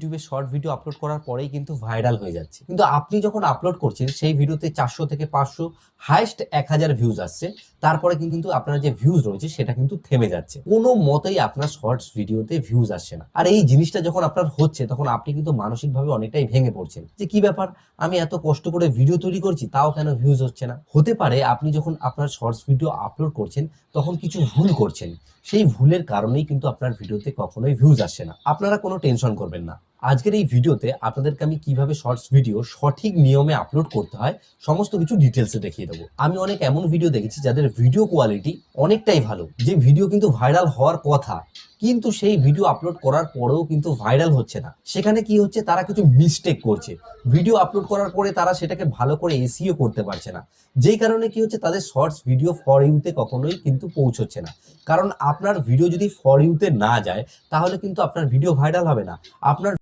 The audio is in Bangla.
ইউটিউবে শর্ট ভিডিও আপলোড করার পরেই কিন্তু ভাইরাল হয়ে যাচ্ছে, কিন্তু আপনি যখন আপলোড করছেন সেই ভিডিওতে 400 থেকে 500 হাইস্ট 1000 ভিউজ আসছে, তারপরে কিন্তু আপনার যে ভিউজ রয়েছে সেটা কিন্তু থেমে যাচ্ছে। কোনো মতেই আপনার শর্টস ভিডিওতে ভিউজ আসছে না। আর এই জিনিসটা যখন আপনার হচ্ছে তখন আপনি কিন্তু মানসিকভাবে অনেকটাই ভেঙে পড়ছেন যে কি ব্যাপার, আমি এত কষ্ট করে ভিডিও তৈরি করছি তাও কেন ভিউজ হচ্ছে না। হতে পারে আপনি যখন আপনার শর্টস ভিডিও আপলোড করছেন তখন কিছু ভুল করছেন, সেই ভুলের কারণেই কিন্তু আপনার ভিডিওতে কখনোই ভিউজ আসছে না। আপনারা কোনো টেনশন করবেন না, আজকের এই ভিডিওতে আপনাদেরকে আমি কিভাবে শর্টস ভিডিও সঠিক নিয়মে আপলোড করতে হয় সমস্ত কিছু ডিটেলসে দেখিয়ে দেবো। আমি অনেক এমন ভিডিও দেখেছি যাদের ভিডিও কোয়ালিটি অনেকটাই ভালো, যে ভিডিও কিন্তু ভাইরাল হওয়ার কথা, কিন্তু সেই ভিডিও আপলোড করার পরেও কিন্তু ভাইরাল হচ্ছে না। সেখানে কি হচ্ছে, তারা কিছু মিস্টেক করছে, ভিডিও আপলোড করার পরে তারা সেটাকে ভালো করে এসইও করতে পারছে না, যেই কারণে কি হচ্ছে তাদের শর্টস ভিডিও ফর ইউতে কখনোই কিন্তু পৌঁছচ্ছে না। কারণ আপনার ভিডিও যদি ফর ইউতে না যায় তাহলে কিন্তু আপনার ভিডিও ভাইরাল হবে না। আপনার